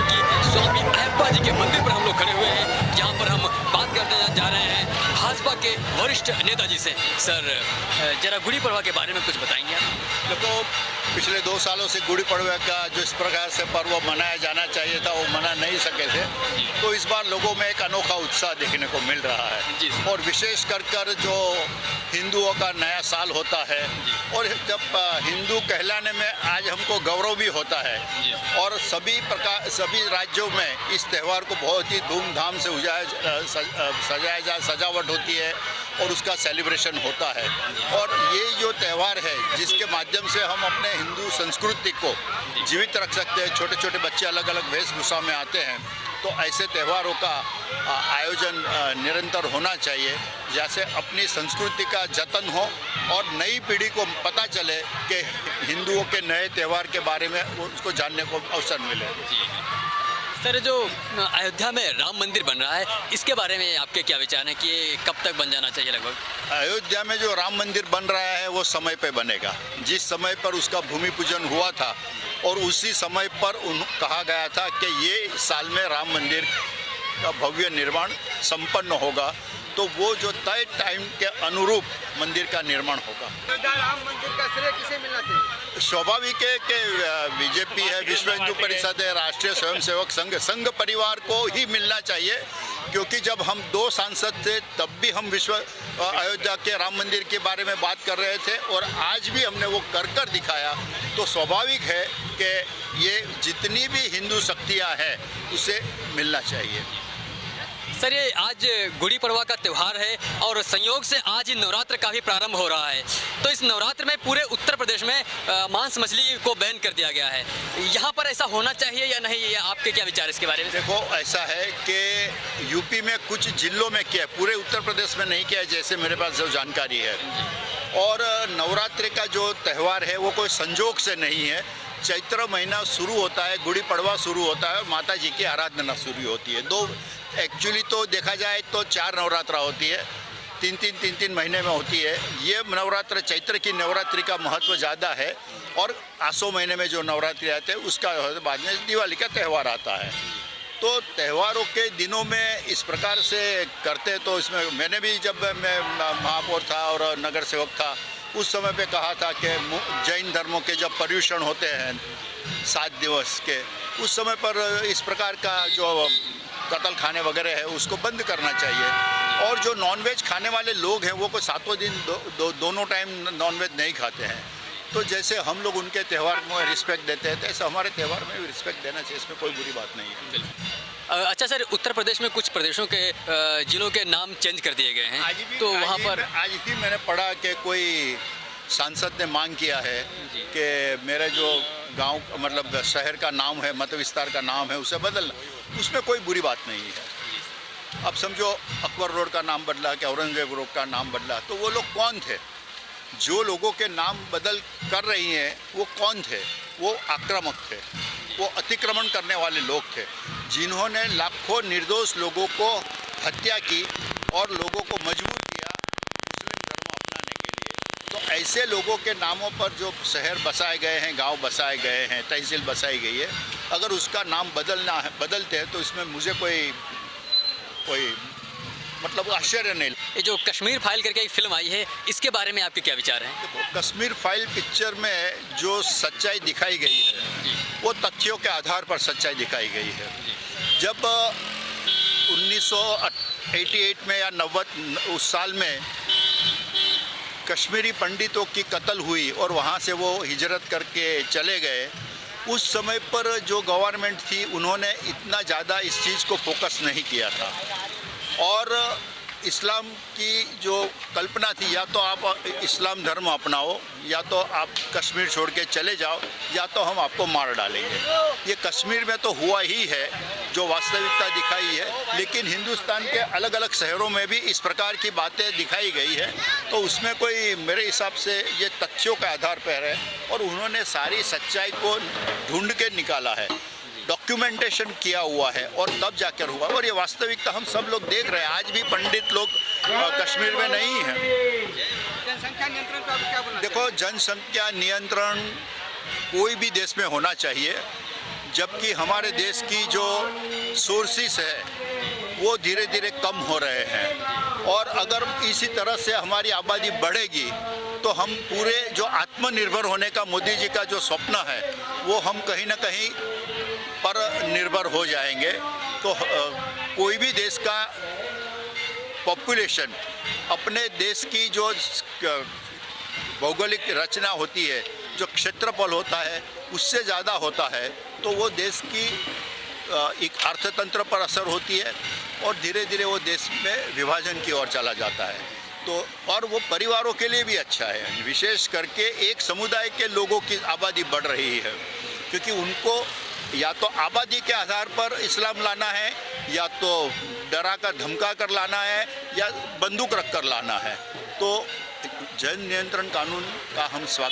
कि स्वामी अयप्पा जी के मंदिर पर हम लोग खड़े हुए हैं, जहां पर हम बात करने जा रहे हैं भाजपा के वरिष्ठ नेताजी से। सर, जरा गुड़ी पड़वा के बारे में कुछ बताएंगे आप? देखो, पिछले 2 सालों से गुड़ी पड़वा का जिस प्रकार से पर्व मनाया जाना चाहिए था वो मना नहीं सके थे, तो इस बार लोगों में एक अनोखा उत्साह देखने को मिल रहा है। और विशेष कर जो हिंदुओं का नया साल होता है, और जब हिंदू कहलाने में आज हमको गौरव भी होता है, और सभी राज्यों में इस त्यौहार को बहुत ही धूमधाम से सजावट होती है और उसका सेलिब्रेशन होता है। और ये जो त्यौहार है जिसके माध्यम से हम अपने हिंदू संस्कृति को जीवित रख सकते हैं, छोटे छोटे बच्चे अलग अलग वेशभूषा में आते हैं, तो ऐसे त्योहारों का आयोजन निरंतर होना चाहिए, जैसे अपनी संस्कृति का जतन हो और नई पीढ़ी को पता चले कि हिंदुओं के नए त्यौहार के बारे में उसको जानने को अवसर मिले। सर, जो अयोध्या में राम मंदिर बन रहा है, इसके बारे में आपके क्या विचार हैं कि ये कब तक बन जाना चाहिए? लगभग अयोध्या में जो राम मंदिर बन रहा है वो समय पे बनेगा। जिस समय पर उसका भूमि पूजन हुआ था और उसी समय पर कहा गया था कि ये साल में राम मंदिर का भव्य निर्माण संपन्न होगा, तो वो जो तय टाइम के अनुरूप मंदिर का निर्माण होगा। राम मंदिर का श्रेय किसे मिलना चाहिए? स्वाभाविक है कि बीजेपी है, विश्व हिंदू परिषद है, राष्ट्रीय स्वयंसेवक संघ परिवार को ही मिलना चाहिए, क्योंकि जब हम 2 सांसद थे तब भी हम अयोध्या के राम मंदिर के बारे में बात कर रहे थे, और आज भी हमने वो कर दिखाया। तो स्वाभाविक है कि ये जितनी भी हिंदू शक्तियाँ हैं उसे मिलना चाहिए। सर, ये आज गुड़ी पड़वा का त्यौहार है और संयोग से आज ही नवरात्र का भी प्रारंभ हो रहा है, तो इस नवरात्र में पूरे उत्तर प्रदेश में मांस मछली को बैन कर दिया गया है। यहाँ पर ऐसा होना चाहिए या नहीं, ये आपके क्या विचार इसके बारे में? देखो, ऐसा है कि यूपी में कुछ जिलों में किया, पूरे उत्तर प्रदेश में नहीं किया, जैसे मेरे पास जो जानकारी है। और नवरात्रि का जो त्यौहार है वो कोई संजोग से नहीं है। चैत्र महीना शुरू होता है, गुड़ी पड़वा शुरू होता है, माता जी की आराधना शुरू होती है। एक्चुअली तो देखा जाए तो 4 नवरात्रा होती है, 3 महीने में होती है। ये नवरात्र, चैत्र की नवरात्रि का महत्व ज़्यादा है, और आसो महीने में जो नवरात्रि आते हैं उसका बाद में दिवाली का त्यौहार आता है। तो त्यौहारों के दिनों में इस प्रकार से करते, तो इसमें मैंने भी, जब मैं महापौर था और नगर सेवक था, उस समय पे कहा था कि जैन धर्मों के जब पर्युषण होते हैं 7 दिवस के, उस समय पर इस प्रकार का जो कत्ल खाने वगैरह है उसको बंद करना चाहिए। और जो नॉनवेज खाने वाले लोग हैं वो को 7 दिन दोनों टाइम नॉनवेज नहीं खाते हैं, तो जैसे हम लोग उनके त्यौहार में रिस्पेक्ट देते हैं, तो ऐसे हमारे त्यौहार में भी रिस्पेक्ट देना चाहिए, इसमें कोई बुरी बात नहीं है। अच्छा सर, उत्तर प्रदेश में कुछ प्रदेशों के जिलों के नाम चेंज कर दिए गए हैं, तो वहाँ पर आज ही मैंने पढ़ा कि कोई सांसद ने मांग किया है कि मेरे जो गांव, मतलब शहर का नाम है, मत विस्तार का नाम है, उसे बदलना। उसमें कोई बुरी बात नहीं है। अब समझो अकबर रोड का नाम बदला कि औरंगजेब रोड का नाम बदला, तो वो लोग कौन थे? जो लोगों के नाम बदल कर रही हैं वो कौन थे? वो आक्रामक थे, वो अतिक्रमण करने वाले लोग थे, जिन्होंने लाखों निर्दोष लोगों को हत्या की और लोगों को मजबूर किया मुस्लिम धर्म अपनाने के लिए। तो ऐसे लोगों के नामों पर जो शहर बसाए गए हैं, गांव बसाए गए हैं, तहसील बसाई गई है, अगर उसका नाम बदलते हैं तो इसमें मुझे कोई मतलब आश्चर्य नहीं। ये जो कश्मीर फाइल करके एक फिल्म आई है, इसके बारे में आपके क्या विचार हैं? देखो, कश्मीर फाइल पिक्चर में जो सच्चाई दिखाई गई है वो तथ्यों के आधार पर सच्चाई दिखाई गई है। जब 1988 में या 90 उस साल में कश्मीरी पंडितों की कत्ल हुई और वहाँ से वो हिजरत करके चले गए, उस समय पर जो गवर्नमेंट थी उन्होंने इतना ज़्यादा इस चीज़ को फोकस नहीं किया था। और इस्लाम की जो कल्पना थी, या तो आप इस्लाम धर्म अपनाओ, या तो आप कश्मीर छोड़ के चले जाओ, या तो हम आपको मार डालेंगे। ये कश्मीर में तो हुआ ही है, जो वास्तविकता दिखाई है, लेकिन हिंदुस्तान के अलग अलग शहरों में भी इस प्रकार की बातें दिखाई गई है। तो उसमें कोई, मेरे हिसाब से ये तथ्यों के आधार पर है, और उन्होंने सारी सच्चाई को ढूंढ के निकाला है, डॉक्यूमेंटेशन किया हुआ है, और तब जाकर हुआ। और ये वास्तविकता हम सब लोग देख रहे हैं। आज भी पंडित लोग कश्मीर में नहीं हैं। जनसंख्या नियंत्रण का क्या बोलना? देखो, जनसंख्या नियंत्रण कोई भी देश में होना चाहिए। जबकि हमारे देश की जो सोर्सेस है वो धीरे धीरे कम हो रहे हैं। और अगर इसी तरह से हमारी आबादी बढ़ेगी तो हम पूरे जो आत्मनिर्भर होने का मोदी जी का जो स्वप्न है वो हम कहीं ना कहीं पर निर्भर हो जाएंगे। तो कोई भी देश का पॉपुलेशन अपने देश की जो भौगोलिक रचना होती है, जो क्षेत्रफल होता है, उससे ज़्यादा होता है तो वो देश की एक अर्थतंत्र पर असर होती है और धीरे धीरे वो देश में विभाजन की ओर चला जाता है। तो और वो परिवारों के लिए भी अच्छा है, विशेष करके एक समुदाय के लोगों की आबादी बढ़ रही है क्योंकि उनको या तो आबादी के आधार पर इस्लाम लाना है या तो डरा कर धमका कर लाना है या बंदूक रख कर लाना है। तो जन नियंत्रण कानून का हम स्वागत